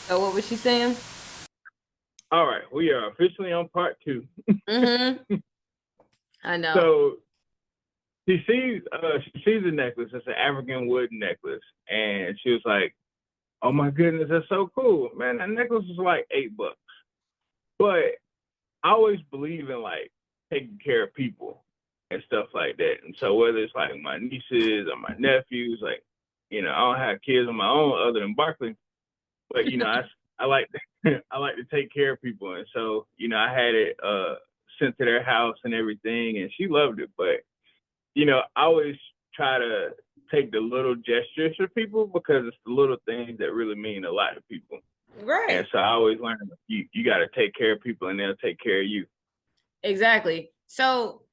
So what was she saying? All right, we are officially on part two. Mm-hmm. I know. So she sees a necklace. It's an African wood necklace, and she was like, "Oh my goodness, that's so cool, man! That necklace is like $8." But I always believe in like taking care of people and stuff like that. And so whether it's like my nieces or my nephews, like I don't have kids of my own other than Barkley, but I like I like to take care of people, and so I had it sent to their house and everything, and she loved it. But I always try to take the little gestures for people because it's the little things that really mean a lot to people. And Right. so I always learn you got to take care of people, and they'll take care of you. Exactly. So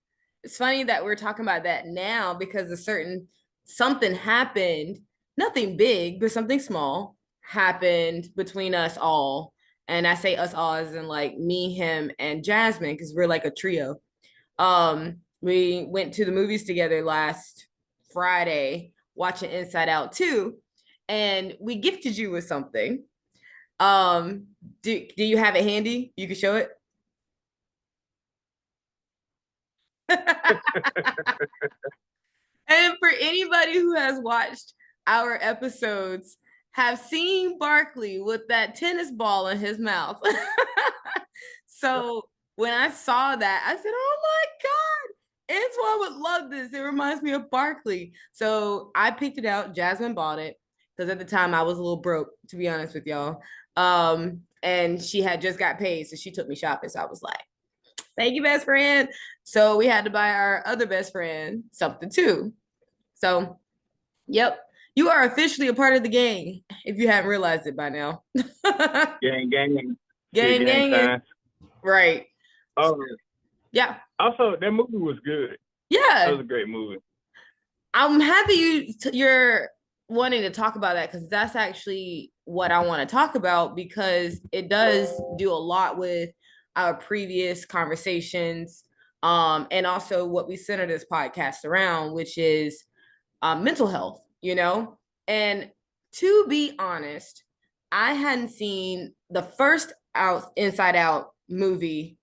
it's funny that we're talking about that now because a certain something happened, nothing big, but something small happened between us all. And I say us all as in like me, him, and Jasmine, because we're like a trio. We went to the movies together last Friday, watching Inside Out 2, and we gifted you with something. Um, do you have it handy? You can show it. And for anybody who has watched our episodes, have seen Barkley with that tennis ball in his mouth. So when I saw that, I said, "Oh my God, Antwaun would love this. It reminds me of Barkley." So I picked it out. Jasmine bought it because at the time I was a little broke, to be honest with y'all. And she had just got paid, so she took me shopping. So I was like, "Thank you, best friend." So we had to buy our other best friend something too. So, yep, you are officially a part of the gang if you haven't realized it by now. Gang, gang, good Gang, gang gang, signs. right? Oh, Yeah, also that movie was good. That was yeah. a great movie. I'm happy you're wanting to talk about that because that's actually what I want to talk about because it does do a lot with our previous conversations, and also what we center this podcast around, which is mental health, And to be honest, I hadn't seen the first out Inside Out movie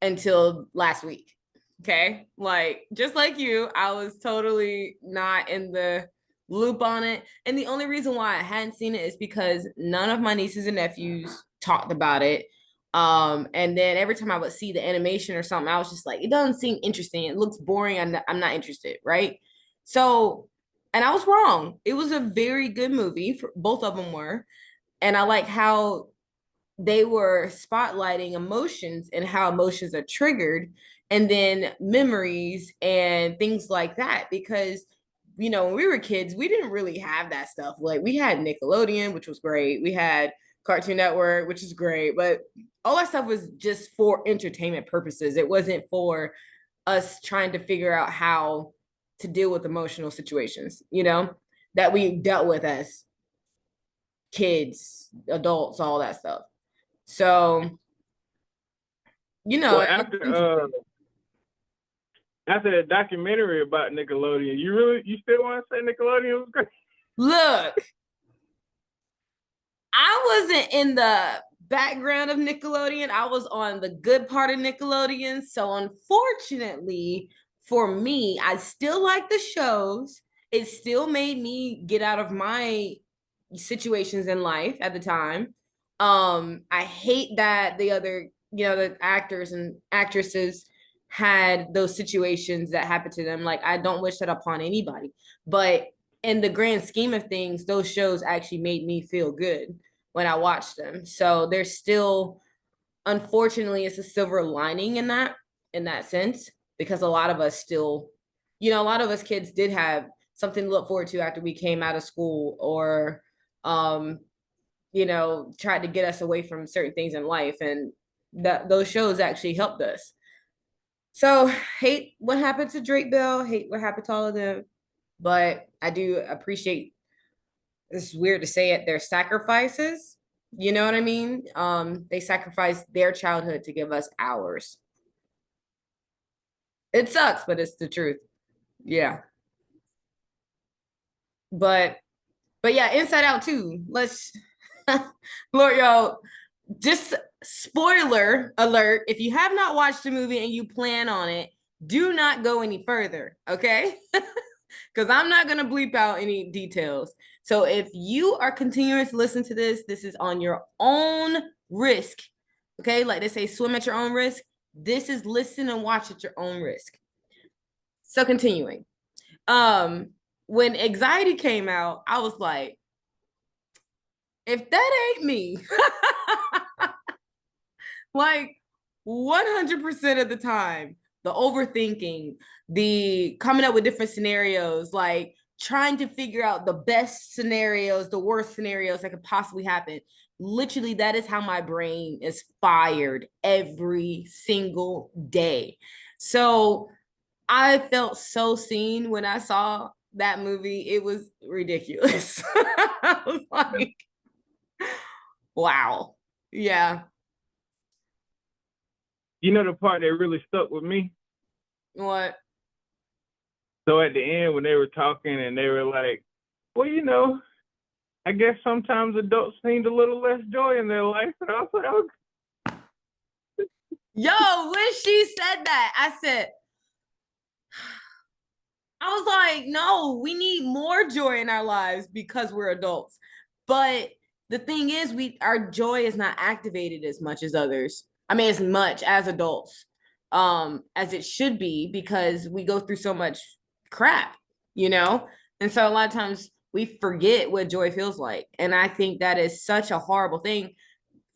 until last week. Okay. Like, just like you, I was totally not in the loop on it. And the only reason why I hadn't seen it is because none of my nieces and nephews talked about it. And then every time I would see the animation or something, I was just like, it doesn't seem interesting. It looks boring. I'm not interested. Right. So, and I was wrong. It was a very good movie. For, both of them were. And I like how they were spotlighting emotions and how emotions are triggered and then memories and things like that because when we were kids we didn't really have that stuff. Like we had Nickelodeon, which was great. We had Cartoon Network, which is great, but all that stuff was just for entertainment purposes. It wasn't for us trying to figure out how to deal with emotional situations that we dealt with as kids, adults, all that stuff. So, Well, it's interesting. after the documentary about Nickelodeon, you still want to say Nickelodeon was great? Look, I wasn't in the background of Nickelodeon. I was on the good part of Nickelodeon. So, unfortunately, for me, I still like the shows. It still made me get out of my situations in life at the time. I hate that the other, the actors and actresses had those situations that happened to them. Like I don't wish that upon anybody. But in the grand scheme of things, those shows actually made me feel good when I watched them. So there's still, unfortunately, it's a silver lining in that sense, because a lot of us still, a lot of us kids did have something to look forward to after we came out of school or um tried to get us away from certain things in life, and that those shows actually helped us. So hate what happened to Drake Bell, hate what happened to all of them, but I do appreciate, it's weird to say it, their sacrifices. You know what I mean? They sacrificed their childhood to give us ours. It sucks, but it's the truth. Yeah. But but yeah, Inside Out too. Let's Lord, yo, just spoiler alert, if you have not watched the movie and you plan on it, do not go any further, okay? Because I'm not going to bleep out any details. So if you are continuing to listen to this, this is on your own risk, okay? Like they say, swim at your own risk. This is listen and watch at your own risk. So continuing. Um, when Anxiety came out, I was like, if that ain't me, like 100% of the time, the overthinking, the coming up with different scenarios, like trying to figure out the best scenarios, the worst scenarios that could possibly happen. Literally, that is how my brain is fired every single day. So I felt so seen when I saw that movie. It was ridiculous. I was like, wow. Yeah. You know the part that really stuck with me? What? So at the end when they were talking and they were like, well, I guess sometimes adults need a little less joy in their life. And I was like, oh. Yo, when she said that, I was like, no, we need more joy in our lives because we're adults. But the thing is, our joy is not activated as much as others. I mean, as much as adults, as it should be, because we go through so much crap, you know? And so a lot of times we forget what joy feels like. And I think that is such a horrible thing.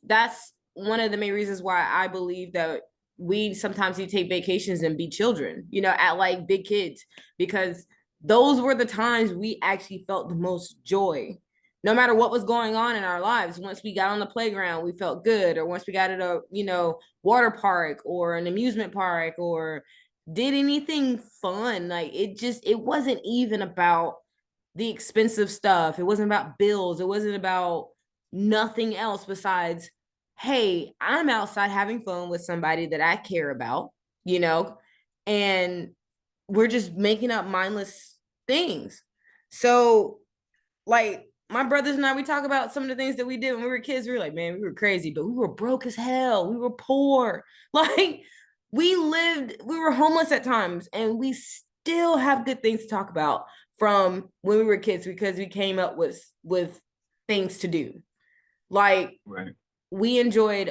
That's one of the main reasons why I believe that we sometimes need to take vacations and be children, at like big kids, because those were the times we actually felt the most joy. No matter what was going on in our lives, once we got on the playground, we felt good. Or once we got at a, water park or an amusement park or did anything fun, like it wasn't even about the expensive stuff. It wasn't about bills. It wasn't about nothing else besides, hey, I'm outside having fun with somebody that I care about, you know, and we're just making up mindless things. So, like, my brothers and I, we talk about some of the things that we did when we were kids. We were like, man, we were crazy, but we were broke as hell. We were poor. Like, we were homeless at times, and we still have good things to talk about from when we were kids because we came up with things to do. Like, Right. we enjoyed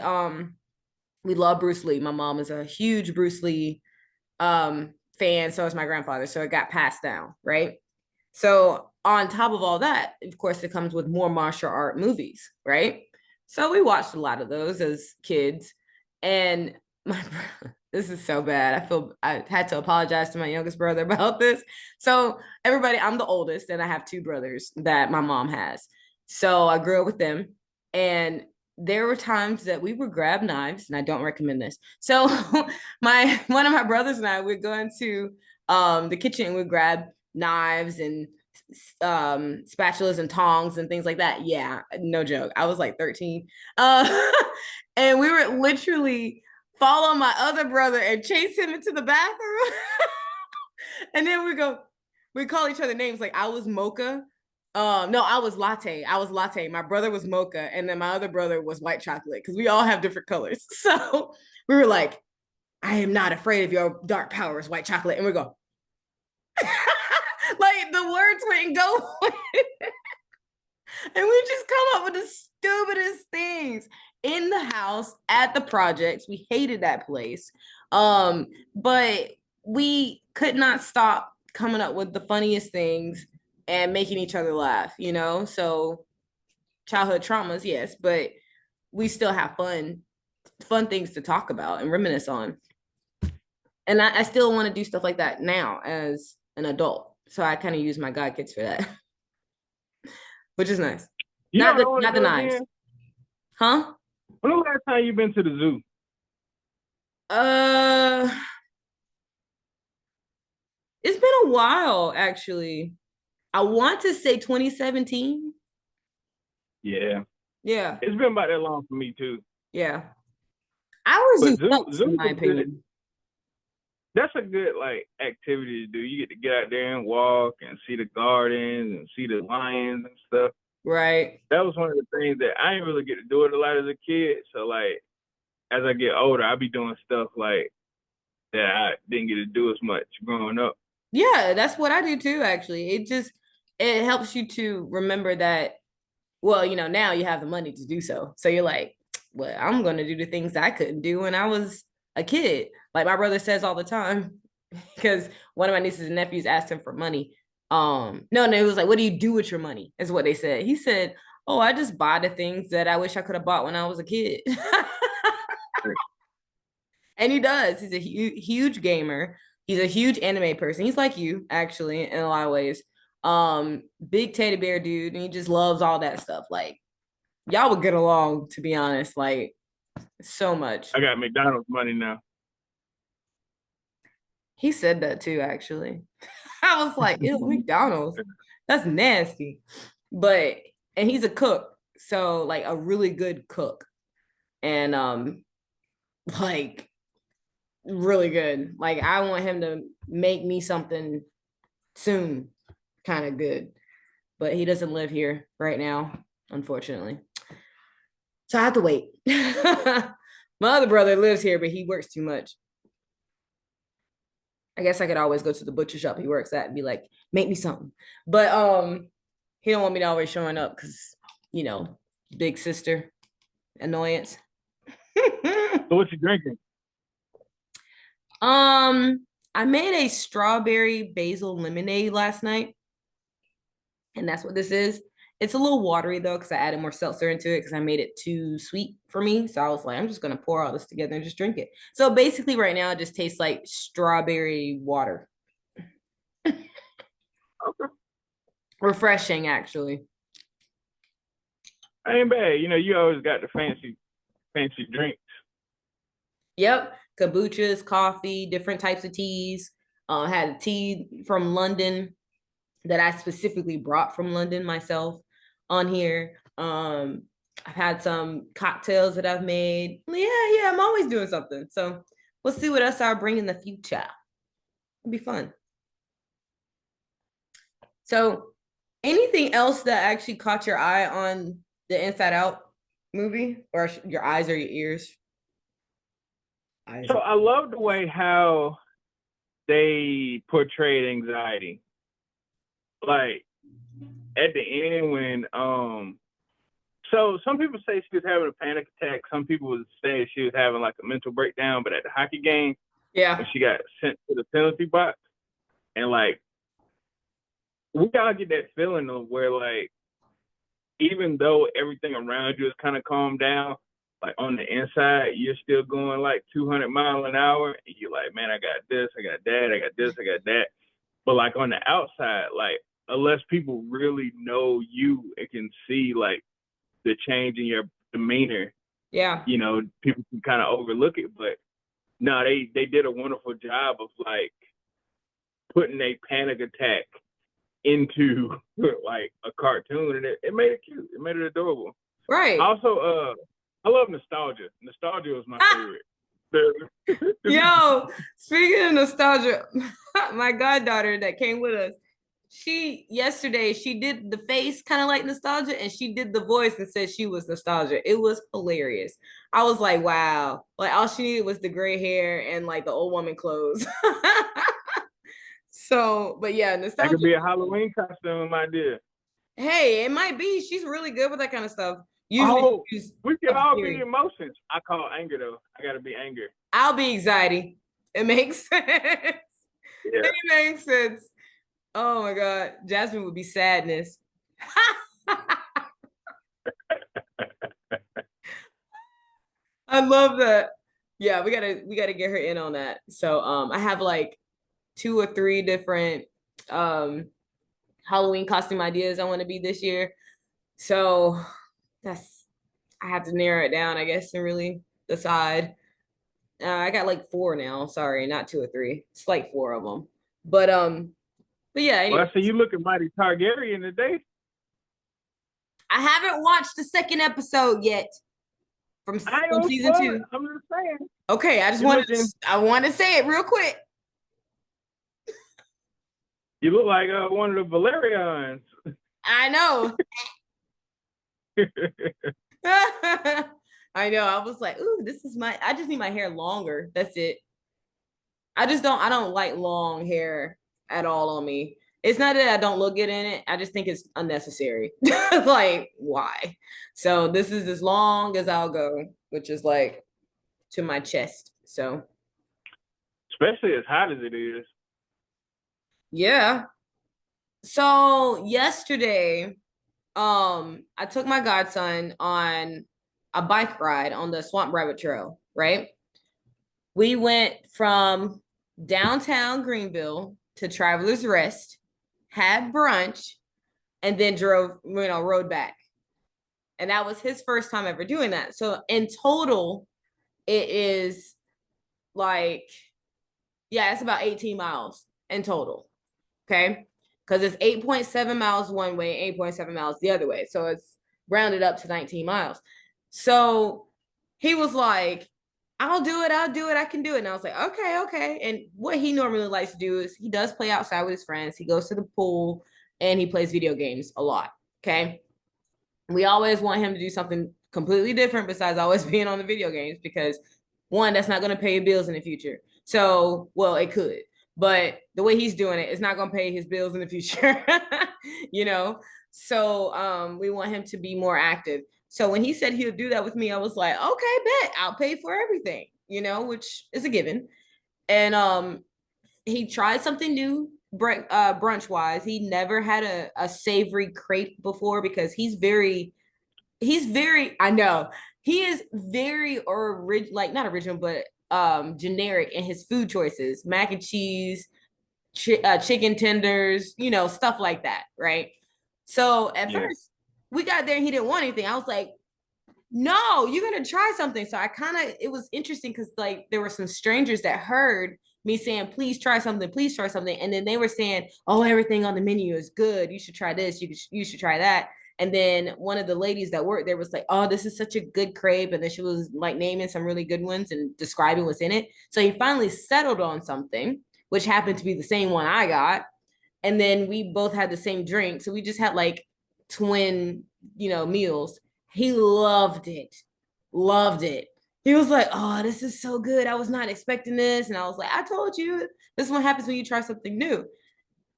we love Bruce Lee. My mom is a huge Bruce Lee fan, so is my grandfather. So it got passed down, right? So on top of all that, of course, it comes with more martial art movies, right? So we watched a lot of those as kids. And my this is so bad. I had to apologize to my youngest brother about this. So everybody, I'm the oldest, and I have two brothers that my mom has. So I grew up with them, and there were times that we would grab knives, and I don't recommend this. So my one of my brothers and I would go into the kitchen and would grab knives and spatulas and tongs and things like that. Yeah, no joke. I was like 13. And we would literally follow my other brother and chase him into the bathroom. And then we call each other names. Like I was Mocha. No, I was Latte. I was Latte. My brother was Mocha, and then my other brother was White Chocolate because we all have different colors. So we were like, I am not afraid of your dark powers, White Chocolate. And we go, like the words wouldn't go. And we just come up with the stupidest things in the house at the projects. We hated that place. But we could not stop coming up with the funniest things and making each other laugh, So childhood traumas, yes, but we still have fun things to talk about and reminisce on. And I still want to do stuff like that now as an adult. So I kind of use my God kids for that, which is nice. You know what I want to Not the do knives. again? Huh? When the last time you been to the zoo? Uh, it's been a while actually. I want to say 2017. Yeah. Yeah, It's been about that long for me too. yeah. Hours But and zoo sucks, in zoo my is good. opinion. That's a good like activity to do. You get to get out there and walk and see the gardens and see the lions and stuff. Right. That was one of the things that I didn't really get to do it a lot as a kid. So like as I get older, I'll be doing stuff like that I didn't get to do as much growing up. Yeah, that's what I do too, actually. It helps you to remember that, well, now you have the money to do so. So you're like, well, I'm gonna do the things I couldn't do when I was a kid. Like my brother says all the time, because one of my nieces and nephews asked him for money. No, it was like, what do you do with your money? Is what they said. He said, oh, I just buy the things that I wish I could have bought when I was a kid. And he does. He's a huge gamer. He's a huge anime person. He's like you, actually, in a lot of ways. Big teddy bear dude, and he just loves all that stuff. Like y'all would get along, to be honest. Like so much. I got McDonald's money now. He said that too, actually. I was like, ew, McDonald's. That's nasty. But and he's a cook, so like a really good cook. And like really good. Like I want him to make me something soon, kind of good. But he doesn't live here right now, unfortunately. So I have to wait. My other brother lives here, but he works too much. I guess I could always go to the butcher shop he works at and be like, make me something. But he don't want me to always showing up because, you know, big sister annoyance. So what you drinking? I made a strawberry basil lemonade last night, and that's what this is. It's a little watery though, because I added more seltzer into it because I made it too sweet for me. So I was like, I'm just gonna pour all this together and just drink it. So basically, right now it just tastes like strawberry water. Okay. Refreshing, actually. Ain't bad. You know, you always got the fancy drinks. Yep, kombuchas, coffee, different types of teas. Had a tea from London that I specifically brought from London myself on here. I've had some cocktails that I've made. Yeah, I'm always doing something. So we'll see what else I'll bring in the future. It'll be fun. So, anything else that actually caught your eye on the Inside Out movie, or your eyes or your ears? Eyes. So I love the way how they portrayed anxiety. Like at the end when so some people say she was having a panic attack, some people would say she was having like a mental breakdown, but at the hockey game Yeah. when she got sent to the penalty box and like we all get that feeling of where like even though everything around you is kind of calmed down, like on the inside, you're still going like 200 miles an hour. And you're like, man, I got this, I got that, I got this, I got that. But like on the outside, like unless people really know you and can see like the change in your demeanor, Yeah. you know, people can kind of overlook it. But no, they did a wonderful job of like putting a panic attack into like a cartoon, and it made it cute. It made it adorable. Right. Also, I love nostalgia. Nostalgia was my favorite. Yo, speaking of nostalgia, my goddaughter that came with us, she yesterday she did the face kind of like nostalgia, and she did the voice and said she was nostalgia. It was hilarious. I was like, wow. Like all she needed was the gray hair and like the old woman clothes. So, but yeah, That nostalgia. could be a Halloween costume idea. Hey, it might be. She's really good with that kind of stuff. Usually Oh, she's we can all be scary. emotions. I call anger though. I gotta be anger. I'll be anxiety. It makes sense. Yeah. It makes sense. Oh my God. Jasmine would be sadness. I love that. Yeah, we gotta get her in on that. So I have like two or three different um Halloween costume ideas I want to be this year. So that's I have to narrow it down, I guess, and really decide. I got like four now. Sorry, not two or three. It's like four of them. But yeah. Well, Anyway, I see you looking mighty Targaryen today. I haven't watched the second episode yet I ain't from gonna season spoil it. two. I'm just saying. Okay, You looking. I want to say it real quick. You look like one of the Valerians. I know. I know. I was like, ooh, I just need my hair longer. That's it. I don't like long hair at all on me. It's not that I don't look good in it. I just think it's unnecessary. Like, why? So this is as long as I'll go, which is like to my chest. So Especially as hot as it is. yeah. So yesterday, I took my godson on a bike ride on the Swamp Rabbit Trail, right? We went from downtown Greenville to Travelers Rest, had brunch, and then rode back. And that was his first time ever doing that. So in total, it is like, yeah, it's about 18 miles in total. Okay. Because it's 8.7 miles one way, 8.7 miles the other way. So it's rounded up to 19 miles. So he was like, I'll do it. I can do it. And I was like, okay, okay. And what he normally likes to do is he does play outside with his friends. He goes to the pool and he plays video games a lot. Okay. We always want him to do something completely different besides always being on the video games because one, that's not going to pay your bills in the future. So, well, it could, but the way he's doing it, it's not going to pay his bills in the future, you know? So, we want him to be more active. So when he said he would do that with me, I was like, okay, bet I'll pay for everything, which is a given. And, he tried something new brunch wise. He never had a savory crepe before because he's very I know he is very or like not original but generic in his food choices, mac and cheese, chicken tenders, stuff like that, right? So at Yeah. first we got there and he didn't want anything. I was like, no, you're gonna try something. So I kind of it was interesting because like there were some strangers that heard me saying, please try something. And then they were saying, oh, everything on the menu is good. You should try this. You should try that. And then one of the ladies that worked there was like, oh, this is such a good crepe. And then she was like naming some really good ones and describing what's in it. So he finally settled on something, which happened to be the same one I got. And then we both had the same drink. So we just had like twin, meals. He loved it. Loved it. He was like, oh, this is so good. I was not expecting this. And I was like, I told you, this is what happens when you try something new.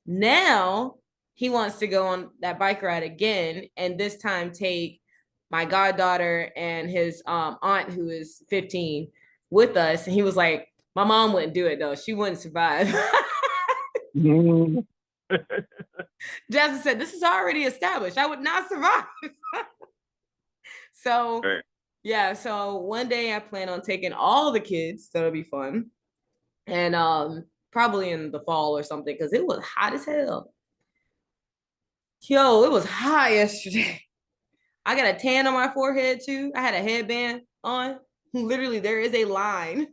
Now he wants to go on that bike ride again and this time take my goddaughter and his aunt who is 15 with us. And he was like, my mom wouldn't do it though. She wouldn't survive. Jasmine said, this is already established. I would not survive. So, Right. yeah. So one day I plan on taking all the kids. So it'll be fun. And probably in the fall or something because it was hot as hell. Yo, it was hot yesterday. I got a tan on my forehead too. I had a headband on. Literally, there is a line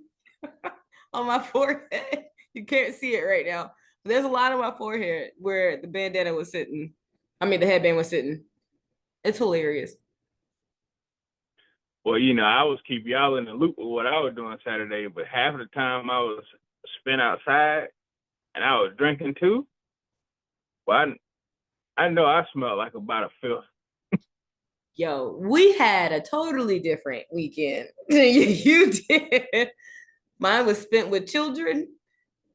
on my forehead. You can't see it right now. But there's a line on my forehead where the bandana was sitting. I mean, the headband was sitting. It's hilarious. Well, I was keep y'all in the loop with what I was doing Saturday, but half of the time I was spent outside and I was drinking too. Well, I know I smelled like about a fifth. Yo, we had a totally different weekend than you did. Mine was spent with children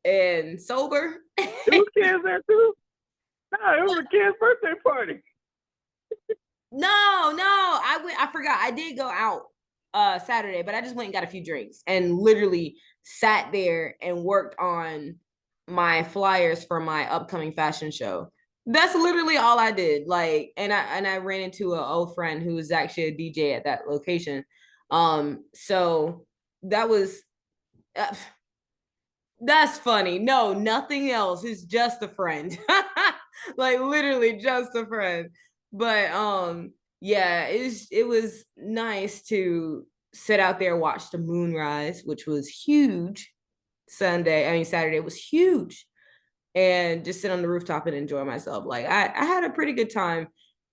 and sober. It was kids there too. No, it was a kid's birthday party. No, I forgot. I did go out Saturday, but I just went and got a few drinks and literally sat there and worked on my flyers for my upcoming fashion show. That's literally all I did. Like, and I ran into an old friend who was actually a DJ at that location. So that was uh, that's funny. No, nothing else. It's just a friend. Like literally just a friend. But yeah, it was nice to sit out there watch the moon rise, which was huge. Saturday was huge. And just sit on the rooftop and enjoy myself. Like I had a pretty good time.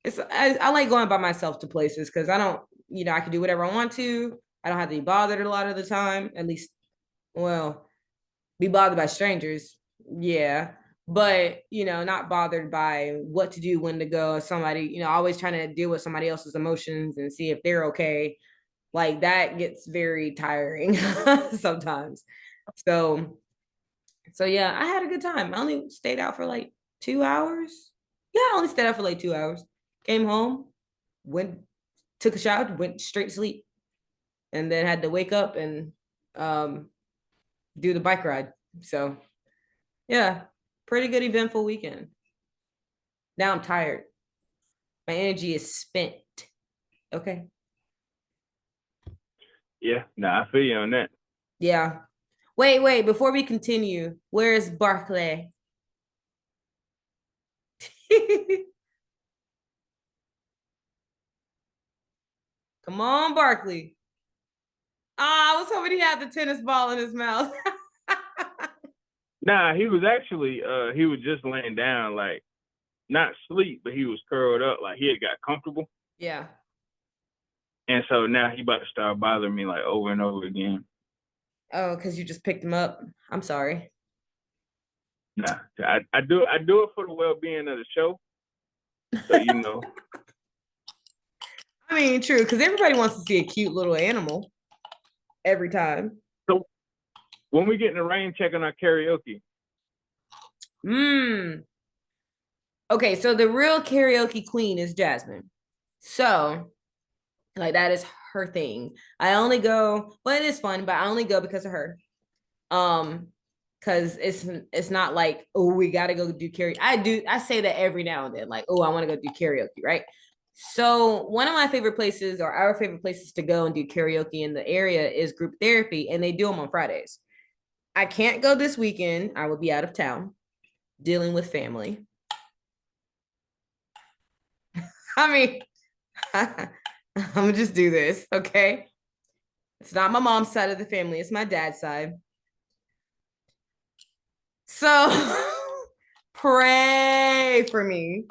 I like going by myself to places because I don't, I can do whatever I want to. I don't have to be bothered a lot of the time. At least, well, be bothered by strangers. Yeah. but not bothered by what to do, when to go. Somebody, always trying to deal with somebody else's emotions and see if they're okay. Like that gets very tiring sometimes. So, yeah, I had a good time. I only stayed out for like 2 hours. Yeah, I only stayed out for like 2 hours. Came home, went, took a shower, went straight to sleep, and then had to wake up and um, do the bike ride. So, yeah, pretty good eventful weekend. Now I'm tired. My energy is spent. Okay. Yeah, nah, I feel you on that. Yeah. Wait. Before we continue, where's Barclay? Come on, Barkley. I was hoping he had the tennis ball in his mouth. Nah, he was actually he was just laying down, like not sleep, but he was curled up, like he had got comfortable. Yeah. And so now he about to start bothering me like over and over again. Oh, because you just picked him up. I'm sorry. Nah, I do it for the well being of the show. So I mean, true, because everybody wants to see a cute little animal every time. So when we get in the rain, check on our karaoke. Okay, so the real karaoke queen is Jasmine. So, like, that is her thing. I only go, well, it is fun, but I only go because of her. Um, because it's not like, oh, we gotta go do karaoke. I say that every now and then, like, oh, I want to go do karaoke, right? So one of my favorite places, or our favorite places to go and do karaoke in the area, is group therapy, and they do them on Fridays. I can't go this weekend. I will be out of town dealing with family. I mean, I'm gonna just do this, okay? It's not my mom's side of the family, it's my dad's side. So pray for me,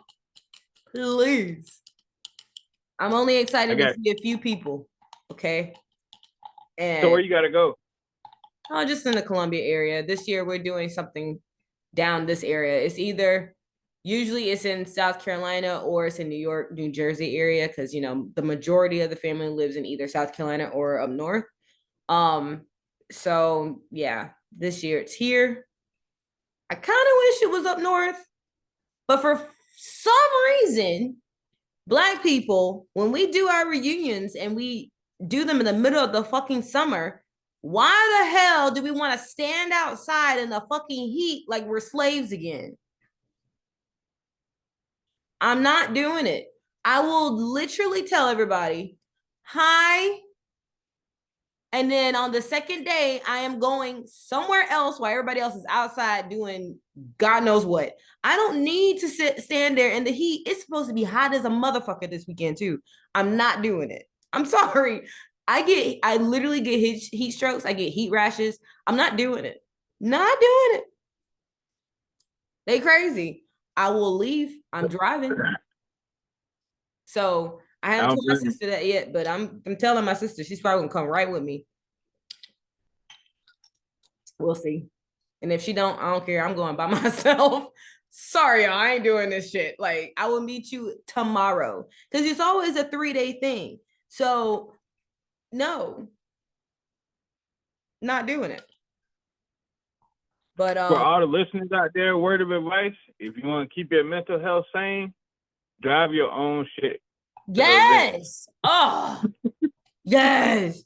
please. I'm only I excited to got see a few people, okay? So where And you gotta go? oh, just in the Columbia area. This year we're doing something down this area. It's either usually it's in South Carolina or it's in New York, New Jersey area because the majority of the family lives in either South Carolina or up north. Um, so yeah, this year it's here. I kind of wish it was up north, but for some reason, Black people, when we do our reunions and we do them in the middle of the fucking summer, why the hell do we want to stand outside in the fucking heat like we're slaves again? I'm not doing it. I will literally tell everybody, hi. And then on the second day, I am going somewhere else while everybody else is outside doing God knows what. I don't need to stand there in the heat. It's supposed to be hot as a motherfucker this weekend, too. I'm not doing it. I'm sorry. I literally get heat strokes. I get heat rashes. I'm not doing it. Not doing it. They crazy. I will leave. I'm driving. So I I haven't don't told my blame sister that yet, but I'm telling my sister she's probably gonna come right with me. We'll see. And if she don't, I don't care. I'm going by myself. Sorry, y'all, I ain't doing this shit. Like, I will meet you tomorrow. Because it's always a 3-day thing. So no, not doing it. But For all the listeners out there, word of advice: if you want to keep your mental health sane, drive your own shit to the event. yes. Oh, yes.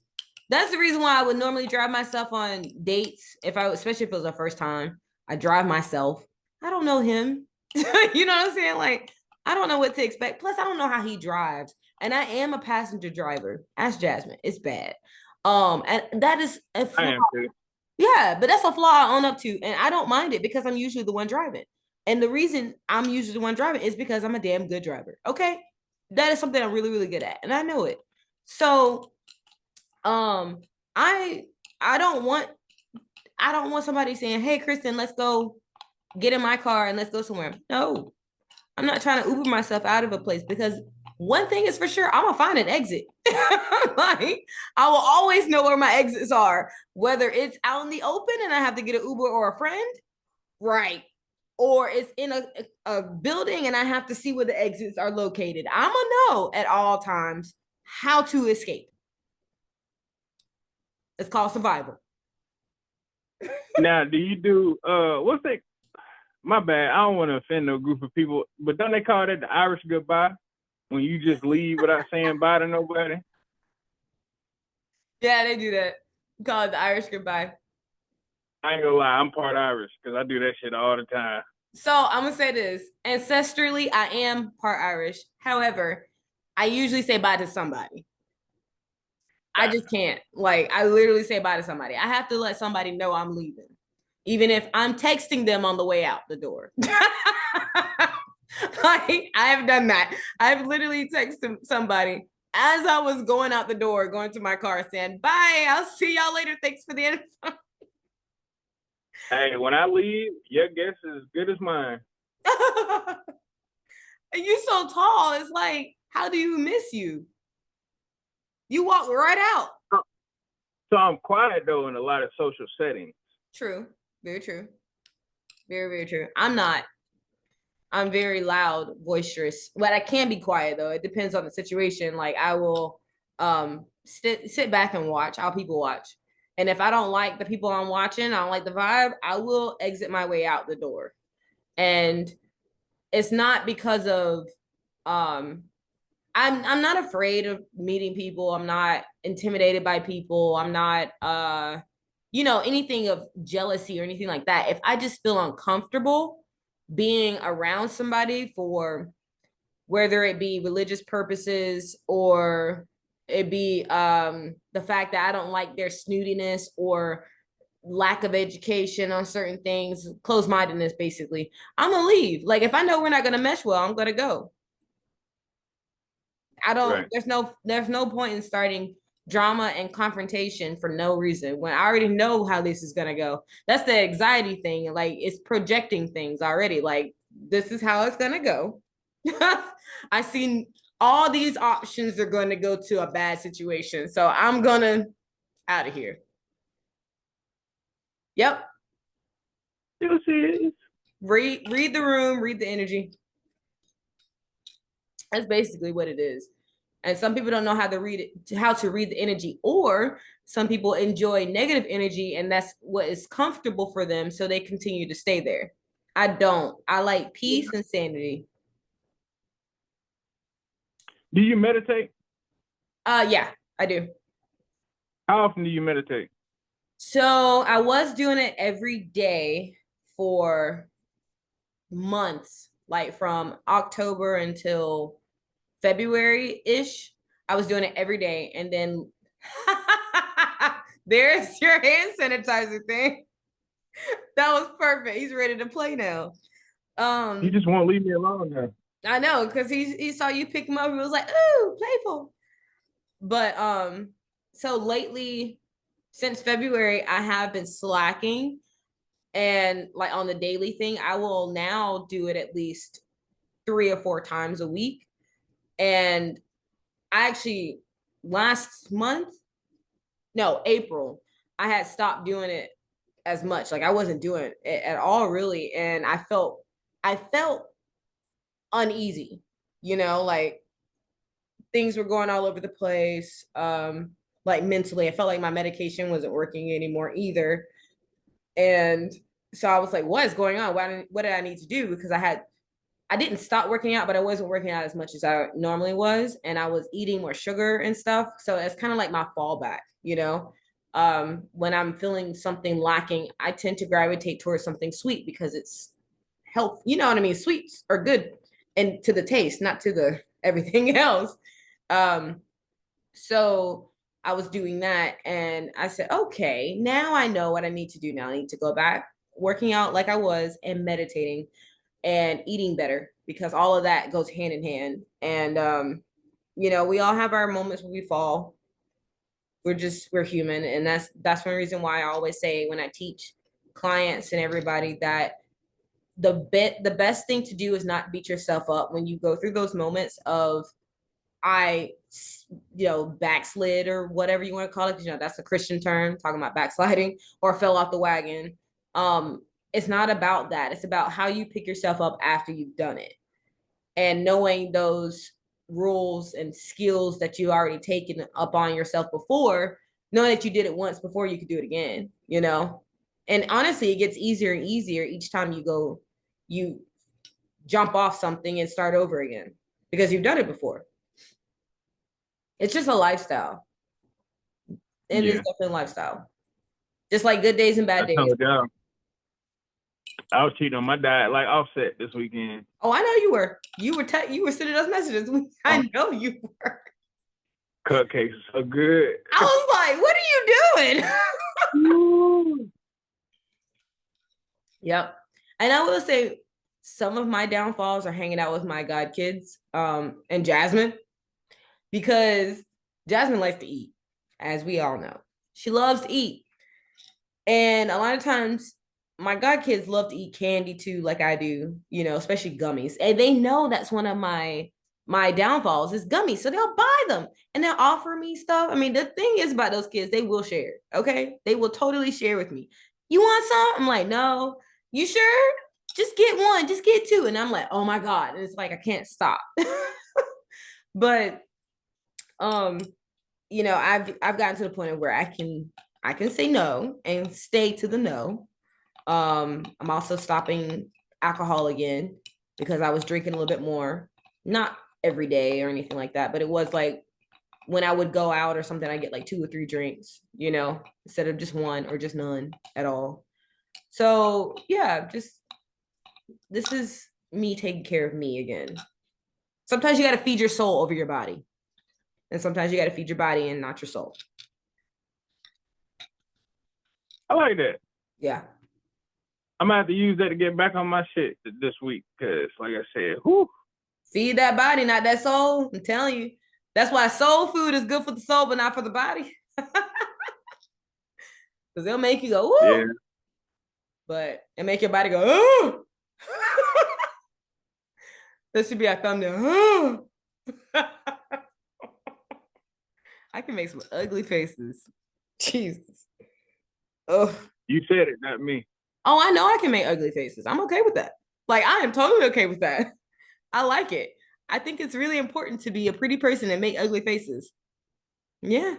That's the reason why I would normally drive myself on dates especially if it was the first time. I drive myself. I don't know him. You know what I'm saying? Like, I don't know what to expect. Plus, I don't know how he drives. And I am a passenger driver. Ask Jasmine. It's bad. And that is a I flaw. am too. Yeah, but that's a flaw I own up to. And I don't mind it because I'm usually the one driving. And the reason I'm usually the one driving is because I'm a damn good driver. Okay. That is something I'm really, really good at. And I know it. So um, I I don't want somebody saying, "Hey, Kristan, let's go get in my car and let's go somewhere." No, I'm not trying to Uber myself out of a place because one thing is for sure, I'm gonna find an exit. Like, I will always know where my exits are, whether it's out in the open and I have to get an Uber or a friend. Right. or it's in a building and I have to see where the exits are located. I'm gonna know at all times how to escape. It's called survival. Now, do you do what's that? My bad. I don't want to offend no group of people, but don't they call that the Irish goodbye when you just leave without saying bye to nobody? Yeah, they do that. Call it the Irish goodbye. I ain't gonna lie, I'm part Irish because I do that shit all the time. So I'm gonna say this: ancestrally, I am part Irish. However, I usually say bye to somebody. I just can't. Like, I literally say bye to somebody. I have to let somebody know I'm leaving, even if I'm texting them on the way out the door. Like, I have done that. I've literally texted somebody as I was going out the door, going to my car, saying, "Bye, I'll see y'all later. Thanks for the info." Hey, when I leave, your guess is as good as mine. And you so tall. It's like, how do you miss you? You walk right out. So I'm quiet though in a lot of social settings. True. Very true. Very, very true. I'm not. I'm very loud, boisterous, but I can be quiet though. It depends on the situation. Like, I will sit back and watch. I'll people watch. And if I don't like the people I'm watching, I don't like the vibe, I will exit my way out the door. And it's not because of um I'm not afraid of meeting people. I'm not intimidated by people. I'm not anything of jealousy or anything like that. If I just feel uncomfortable being around somebody for whether it be religious purposes or it be the fact that I don't like their snootiness or lack of education on certain things, closed-mindedness basically, I'm gonna leave. Like, if I know we're not gonna mesh well, I'm gonna go. I don't Right. there's no point in starting drama and confrontation for no reason when I already know how this is gonna go. That's the anxiety thing. Like, it's projecting things already. Like, this is how it's gonna go. I seen all these options are going to go to a bad situation. So I'm gonna out of here. Yep. You see, Read the room, read the energy. That's basically what it is. And some people don't know how to read it, how to read the energy, or some people enjoy negative energy and that's what is comfortable for them, so they continue to stay there. I don't. I like peace and sanity. do you meditate? Yeah, I do. How often do you meditate? So I was doing it every day for months, like from October until February ish. I was doing it every day. And then there's your hand sanitizer thing. That was perfect. He's ready to play now. You Um, just won't leave me alone now. I know, because he saw you pick him up. He was like, "Ooh, playful." But so lately, since February, I have been slacking, and like on the daily thing, I will now do it at least 3 or 4 times a week. And I actually last month, no, April, I had stopped doing it as much. Like, I wasn't doing it at all really. And I felt uneasy, like things were going all over the place. Like mentally, I felt like my medication wasn't working anymore either. And so I was like, what is going on? What did I need to do? Because I didn't stop working out, but I wasn't working out as much as I normally was. And I was eating more sugar and stuff. So it's kind of like my fallback. When I'm feeling something lacking, I tend to gravitate towards something sweet because it's health. You know what I mean? Sweets are good and to the taste, not to the everything else. Um, so I was doing that and I said, okay, now I know what I need to do now. I need to go back working out like I was and meditating and eating better, because all of that goes hand in hand. And we all have our moments when we fall. We're human, and that's one reason why I always say when I teach clients and everybody that the best thing to do is not beat yourself up when you go through those moments of I backslid or whatever you want to call it. That's a Christian term talking about backsliding, or fell off the wagon. it's not about that. It's about how you pick yourself up after you've done it, and knowing those rules and skills that you already taken up on yourself before, knowing that you did it once before, you could do it again, you know? And honestly, it gets easier and easier each time you jump off something and start over again because you've done it before. It's just a lifestyle. It is Yeah. definitely a lifestyle. Just like good days and I bad days. told y'all I was cheating on my diet like Offset this weekend. Oh, I know you were. You were sending us messages. I know you were. Cupcakes are so good. I was like, what are you doing? Yep. And I will say some of my downfalls are hanging out with my god kids, and Jasmine, because Jasmine likes to eat, as we all know. She loves to eat. And a lot of times my god kids love to eat candy too, like I do, you know, especially gummies. And they know that's one of my downfalls is gummies. So they'll buy them and they'll offer me stuff. I mean, the thing is about those kids, they will share. Okay. They will totally share with me. You want some? I'm like, no. You sure? Just get one, just get two. And I'm like, oh my God. And it's like I can't stop. But um, you know, I've gotten to the point of where I can say no and stay to the no. I'm also stopping alcohol again because I was drinking a little bit more, not every day or anything like that, but it was like when I would go out or something, I get like 2 or 3 drinks, you know, instead of just one or just none at all. So yeah, just this is me taking care of me again. Sometimes you got to feed your soul over your body, and sometimes you got to feed your body and not your soul. I like that. Yeah. I'm gonna have to use that to get back on my shit this week, cause like I said, whew. Feed that body, not that soul. I'm telling you. That's why soul food is good for the soul, but not for the body. Because they'll make you go, woo. Yeah. But it make your body go, oh. That should be our thumbnail. Oh. I can make some ugly faces. Jesus. Oh. You said it, not me. Oh, I know I can make ugly faces. I'm okay with that. Like, I am totally okay with that. I like it. I think it's really important to be a pretty person and make ugly faces. Yeah.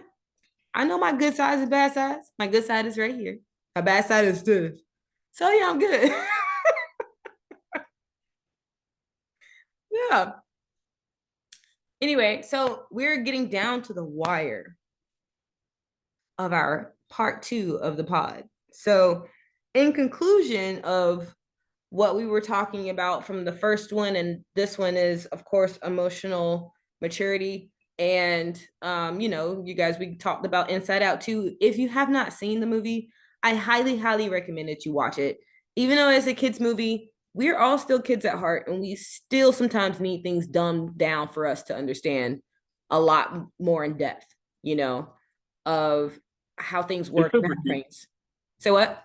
I know my good side and bad sides. My good side is right here. My bad side is this. So yeah, I'm good. Yeah. Anyway, so we're getting down to the wire of our part 2 of the pod. So, in conclusion of what we were talking about from the first one, and this one is, of course, emotional maturity. And, you know, you guys, we talked about Inside Out too. If you have not seen the movie, I highly, highly recommend that you watch it. Even though it's a kids' movie, we're all still kids at heart, and we still sometimes need things dumbed down for us to understand a lot more in depth, you know, of how things It's work in super our cute. brains. So what?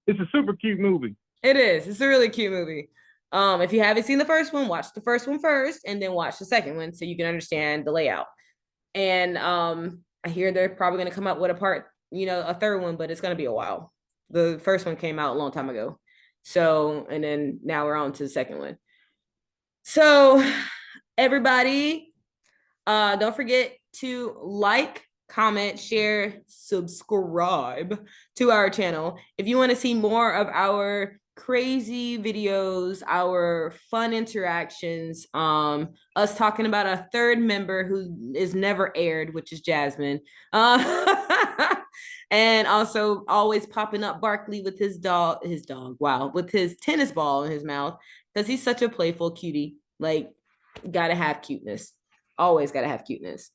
It's a super cute movie. It is. It's a really cute movie. If you haven't seen the first one, watch the first one first and then watch the second one so you can understand the layout. And I hear they're probably going to come up with a third one, but it's going to be a while. The first one came out a long time ago. So, and then now we're on to the second one. So, everybody, don't forget to like, comment, share, subscribe to our channel. If you want to see more of our crazy videos, our fun interactions, us talking about a third member who is never aired, which is Jasmine. And also always popping up Barkley with wow, with his tennis ball in his mouth, because he's such a playful cutie. Like, gotta have cuteness. Always gotta have cuteness.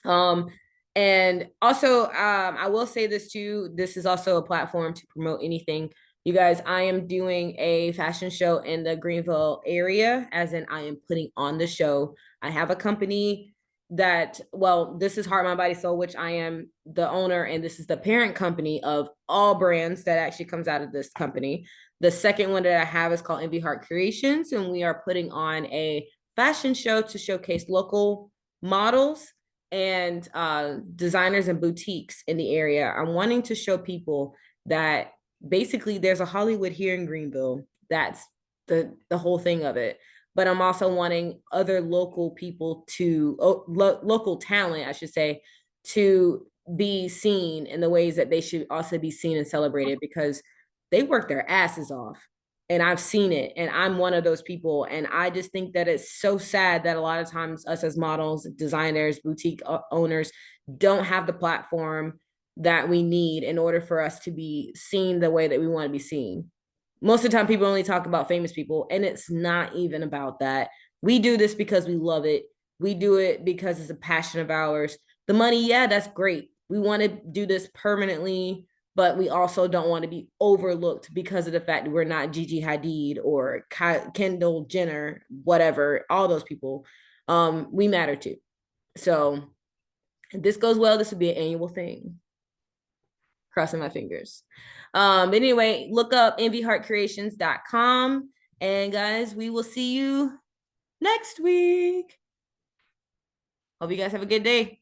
Um, and also, I will say this too. This is also a platform to promote anything. You guys, I am doing a fashion show in the Greenville area, as in I am putting on the show. I have a company that, well, this is Heart, Mind, Body, Soul, which I am the owner, and this is the parent company of all brands that actually comes out of this company. The second one that I have is called Envy Heart Creations, and we are putting on a fashion show to showcase local models and designers and boutiques in the area. I'm wanting to show people that basically there's a Hollywood here in Greenville. That's the whole thing of it. But I'm also wanting other local people to local talent, I should say, to be seen in the ways that they should also be seen and celebrated because they work their asses off. And I've seen it, and I'm one of those people. And I just think that it's so sad that a lot of times us as models, designers, boutique owners don't have the platform that we need in order for us to be seen the way that we want to be seen. Most of the time, people only talk about famous people, and it's not even about that. We do this because we love it. We do it because it's a passion of ours. The money, yeah, that's great. We want to do this permanently, but we also don't want to be overlooked because of the fact that we're not Gigi Hadid or Kendall Jenner, whatever, all those people. We matter too. So if this goes well, this would be an annual thing. Crossing my fingers. But anyway, look up envyheartcreations.com. And guys, we will see you next week. Hope you guys have a good day.